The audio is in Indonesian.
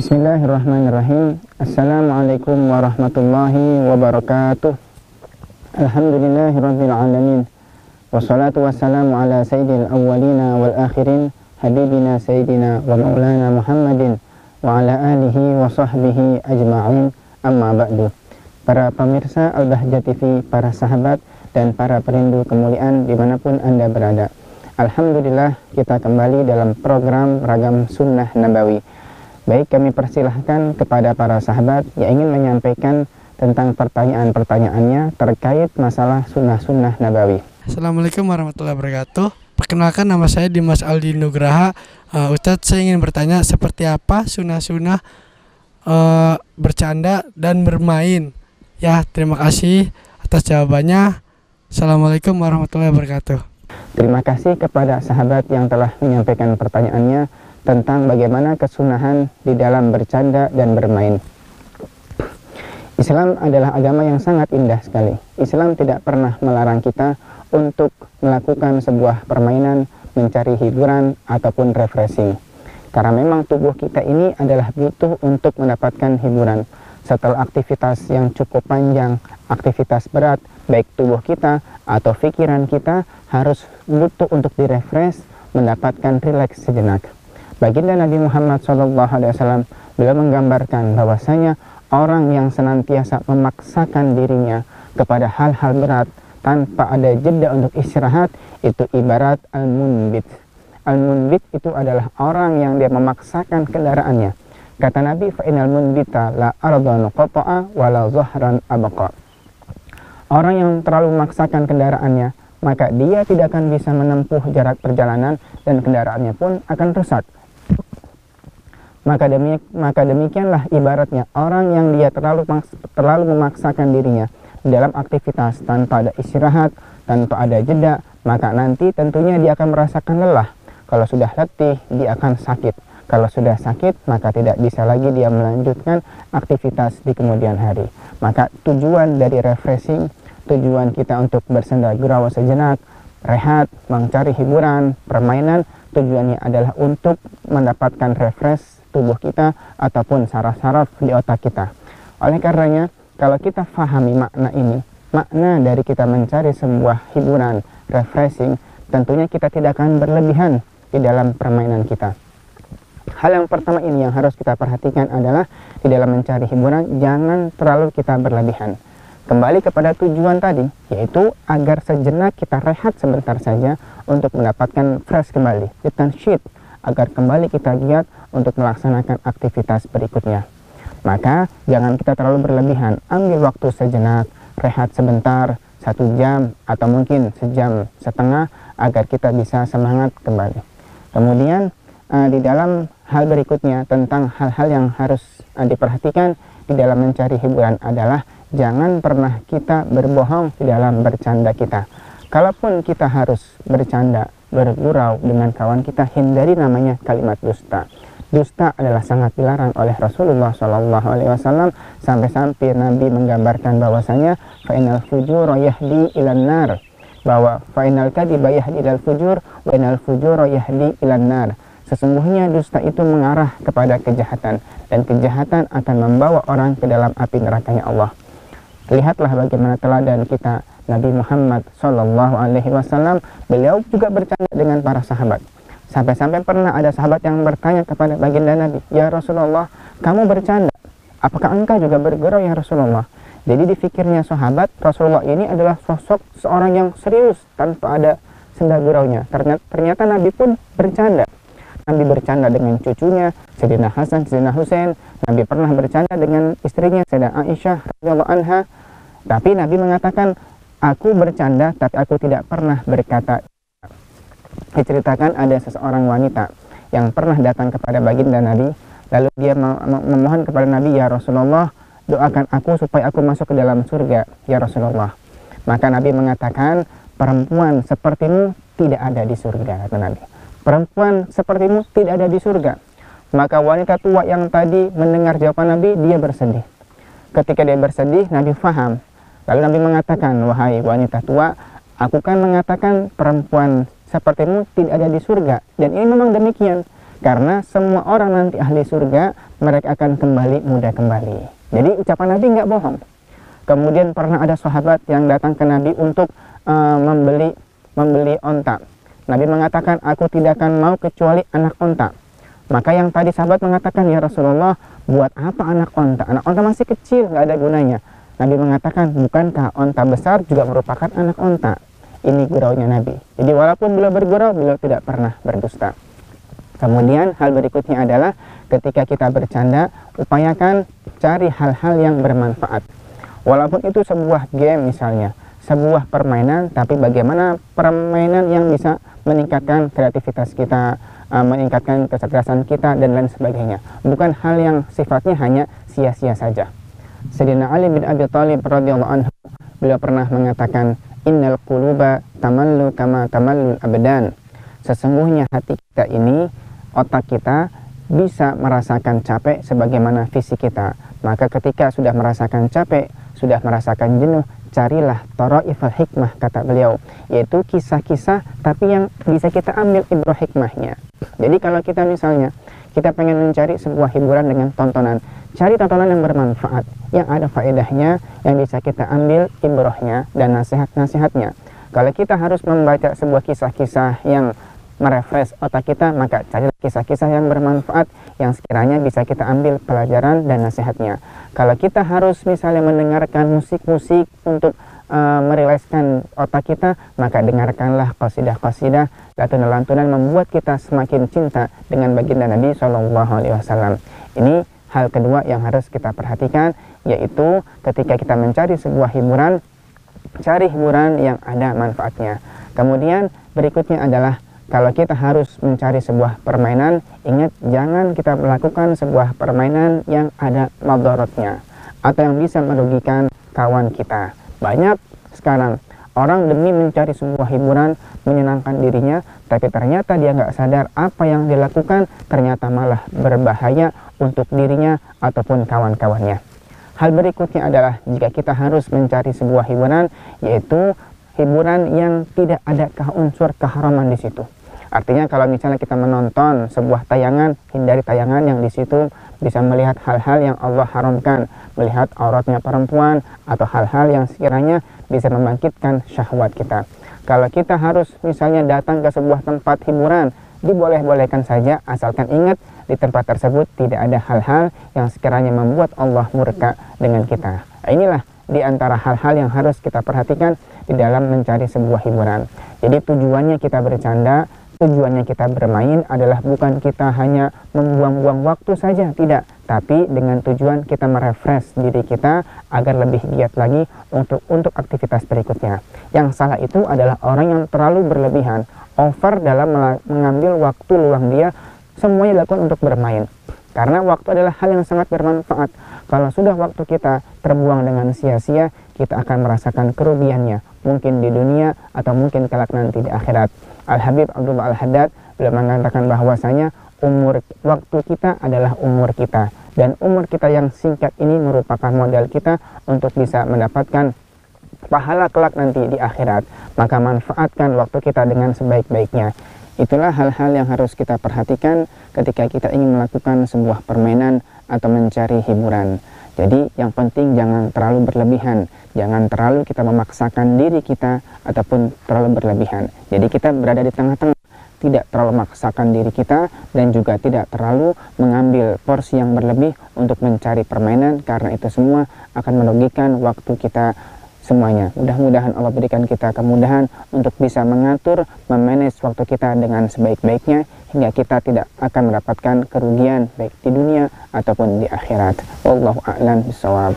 Bismillahirrahmanirrahim. Assalamualaikum warahmatullahi wabarakatuh. Alhamdulillahirabbil alamin. Wassalatu wassalamu ala sayyidil awwalina wal akhirin, habibina sayyidina wa maulana Muhammadin wa ala alihi wa sahbihi ajma'in. Amma ba'du. Para pemirsa Al-Bahjah TV, para sahabat dan para perindu kemuliaan dimanapun Anda berada, alhamdulillah kita kembali dalam program Ragam Sunnah Nabawi. Baik, kami persilahkan kepada para sahabat yang ingin menyampaikan tentang pertanyaan-pertanyaannya terkait masalah sunnah-sunnah Nabawi. Assalamualaikum warahmatullahi wabarakatuh. Perkenalkan, nama saya Dimas Aldi Nugraha. Ustadz, saya ingin bertanya seperti apa sunnah-sunnah bercanda dan bermain. Ya, terima kasih atas jawabannya. Assalamualaikum warahmatullahi wabarakatuh. Terima kasih kepada sahabat yang telah menyampaikan pertanyaannya tentang bagaimana kesunahan di dalam bercanda dan bermain. Islam adalah agama yang sangat indah sekali. Islam tidak pernah melarang kita untuk melakukan sebuah permainan, mencari hiburan ataupun refreshing. Karena memang tubuh kita ini adalah butuh untuk mendapatkan hiburan. Setelah aktivitas yang cukup panjang, aktivitas berat, baik tubuh kita atau pikiran kita harus butuh untuk direfresh, mendapatkan rileks sejenak. Baginda Nabi Muhammad SAW beliau menggambarkan bahwasanya orang yang senantiasa memaksakan dirinya kepada hal-hal berat tanpa ada jeda untuk istirahat, itu ibarat al-munbit. Al-munbit itu adalah orang yang dia memaksakan kendaraannya. Kata Nabi, fa'inal munbita la ardan qata'a wa la zahran abqa. Orang yang terlalu memaksakan kendaraannya, maka dia tidak akan bisa menempuh jarak perjalanan dan kendaraannya pun akan rusak. Maka demikianlah ibaratnya orang yang dia terlalu memaksakan dirinya dalam aktivitas tanpa ada istirahat, tanpa ada jeda, maka nanti tentunya dia akan merasakan lelah. Kalau sudah letih, dia akan sakit. Kalau sudah sakit, maka tidak bisa lagi dia melanjutkan aktivitas di kemudian hari. Maka tujuan dari refreshing, tujuan kita untuk bersenda gurau sejenak, rehat, mencari hiburan, permainan, tujuannya adalah untuk mendapatkan refresh tubuh kita ataupun saraf-saraf di otak kita. Oleh karenanya, kalau kita fahami makna ini, makna dari kita mencari sebuah hiburan, refreshing, tentunya kita tidak akan berlebihan di dalam permainan kita. Hal yang pertama ini yang harus kita perhatikan adalah di dalam mencari hiburan, jangan terlalu kita berlebihan. Kembali kepada tujuan tadi, yaitu agar sejenak kita rehat sebentar saja untuk mendapatkan fresh kembali, litansyid, agar kembali kita giat untuk melaksanakan aktivitas berikutnya. Maka jangan kita terlalu berlebihan, ambil waktu sejenak, rehat sebentar, 1 jam atau mungkin 1,5 jam agar kita bisa semangat kembali. Kemudian di dalam hal berikutnya tentang hal-hal yang harus diperhatikan di dalam mencari hiburan adalah jangan pernah kita berbohong di dalam bercanda kita. Kalaupun kita harus bercanda, bergurau dengan kawan kita, hindari namanya kalimat dusta. Dusta adalah sangat dilarang oleh Rasulullah SAW, sampai-sampai Nabi menggambarkan bahwasanya fa'inal fujur yahdi ilan nar, bahwa fa'inal kadiba yahdi ilal fujur wa inal fujur yahdi ilan nar. Sesungguhnya dusta itu mengarah kepada kejahatan, dan kejahatan akan membawa orang ke dalam api nerakanya Allah. Lihatlah bagaimana teladan kita Nabi Muhammad SAW, beliau juga bercanda dengan para sahabat. Sampai-sampai pernah ada sahabat yang bertanya kepada baginda Nabi, "Ya Rasulullah, kamu bercanda, apakah engkau juga bergurau ya Rasulullah?" Jadi difikirnya sahabat, Rasulullah ini adalah sosok seorang yang serius tanpa ada senda guraunya. Ternyata Nabi pun bercanda. Nabi bercanda dengan cucunya Sayyidina Hasan, Sayyidina Husain. Nabi pernah bercanda dengan istrinya Sayyidah Aisyah radhiyallahu anha. Tapi Nabi mengatakan, "Aku bercanda tapi aku tidak pernah berkata." Diceritakan ada seseorang wanita yang pernah datang kepada baginda Nabi, lalu dia memohon kepada Nabi, "Ya Rasulullah, doakan aku supaya aku masuk ke dalam surga ya Rasulullah." Maka Nabi mengatakan, "Perempuan sepertimu tidak ada di surga," kata Nabi. "Perempuan sepertimu tidak ada di surga." Maka wanita tua yang tadi mendengar jawaban Nabi, dia bersedih. Ketika dia bersedih, Nabi faham. Lalu Nabi mengatakan, "Wahai wanita tua, aku kan mengatakan perempuan sepertimu tidak ada di surga." Dan ini memang demikian. Karena semua orang nanti ahli surga, mereka akan kembali muda kembali. Jadi ucapan Nabi nggak bohong. Kemudian pernah ada sahabat yang datang ke Nabi untuk membeli onta. Nabi mengatakan, aku tidak akan mau kecuali anak onta. Maka yang tadi sahabat mengatakan, ya Rasulullah, buat apa anak onta? Anak onta masih kecil, nggak ada gunanya. Nabi mengatakan, bukankah onta besar juga merupakan anak onta? Ini guraunya Nabi. Jadi walaupun beliau bergurau, beliau tidak pernah berdusta. Kemudian hal berikutnya adalah ketika kita bercanda, upayakan cari hal-hal yang bermanfaat. Walaupun itu sebuah game misalnya, sebuah permainan, tapi bagaimana permainan yang bisa meningkatkan kreativitas kita, meningkatkan kecerdasan kita, dan lain sebagainya. Bukan hal yang sifatnya hanya sia-sia saja. Sayyidina Ali bin Abi Thalib radhiyallahu anhu, beliau pernah mengatakan, innal quluba tamallu kama tamallul abdan. Sesungguhnya hati kita ini, otak kita bisa merasakan capek sebagaimana fisik kita. Maka ketika sudah merasakan capek, sudah merasakan jenuh, carilah tharaiful hikmah, kata beliau, yaitu kisah-kisah tapi yang bisa kita ambil ibrah hikmahnya. Jadi kalau kita misalnya kita pengen mencari sebuah hiburan dengan tontonan, cari tontonan yang bermanfaat, yang ada faedahnya, yang bisa kita ambil ibrahnya dan nasihat-nasihatnya. Kalau kita harus membaca sebuah kisah-kisah yang merefresh otak kita, maka carilah kisah-kisah yang bermanfaat yang sekiranya bisa kita ambil pelajaran dan nasihatnya. Kalau kita harus misalnya mendengarkan musik-musik untuk merilekskan otak kita, maka dengarkanlah qasidah-qasidah, lantunan-lantunan membuat kita semakin cinta dengan baginda Nabi SAW. Ini hal kedua yang harus kita perhatikan, yaitu ketika kita mencari sebuah hiburan, cari hiburan yang ada manfaatnya. Kemudian berikutnya adalah kalau kita harus mencari sebuah permainan, ingat jangan kita melakukan sebuah permainan yang ada madaratnya atau yang bisa merugikan kawan kita. Banyak sekarang orang demi mencari sebuah hiburan menyenangkan dirinya, tapi ternyata dia nggak sadar apa yang dilakukan ternyata malah berbahaya untuk dirinya ataupun kawan-kawannya. Hal berikutnya adalah jika kita harus mencari sebuah hiburan, yaitu hiburan yang tidak ada unsur keharaman di situ. Artinya kalau misalnya kita menonton sebuah tayangan, hindari tayangan yang di situ bisa melihat hal-hal yang Allah haramkan, melihat auratnya perempuan atau hal-hal yang sekiranya bisa membangkitkan syahwat kita. Kalau kita harus misalnya datang ke sebuah tempat hiburan, diboleh-bolehkan saja, asalkan ingat di tempat tersebut tidak ada hal-hal yang sekiranya membuat Allah murka dengan kita. Inilah di antara hal-hal yang harus kita perhatikan di dalam mencari sebuah hiburan. Jadi tujuannya kita bercanda, tujuannya kita bermain adalah bukan kita hanya membuang-buang waktu saja, tidak, tapi dengan tujuan kita merefresh diri kita agar lebih giat lagi untuk aktivitas berikutnya. Yang salah itu adalah orang yang terlalu berlebihan, over dalam mengambil waktu luang dia, semuanya dilakukan untuk bermain. Karena waktu adalah hal yang sangat bermanfaat. Kalau sudah waktu kita terbuang dengan sia-sia, kita akan merasakan kerugiannya, mungkin di dunia atau mungkin kelak nanti di akhirat. Al-Habib Abdullah Al-Haddad beliau mengatakan bahwasanya waktu kita adalah umur kita, dan umur kita yang singkat ini merupakan modal kita untuk bisa mendapatkan pahala kelak nanti di akhirat. Maka manfaatkan waktu kita dengan sebaik-baiknya. Itulah hal-hal yang harus kita perhatikan ketika kita ingin melakukan sebuah permainan atau mencari hiburan. Jadi yang penting jangan terlalu berlebihan, jangan terlalu kita memaksakan diri kita ataupun terlalu berlebihan. Jadi kita berada di tengah-tengah, tidak terlalu memaksakan diri kita dan juga tidak terlalu mengambil porsi yang berlebih untuk mencari permainan, karena itu semua akan merugikan waktu kita semuanya. Mudah-mudahan Allah berikan kita kemudahan untuk bisa mengatur, memanage waktu kita dengan sebaik-baiknya hingga kita tidak akan mendapatkan kerugian baik di dunia ataupun di akhirat. Wallahu a'lam bishawab.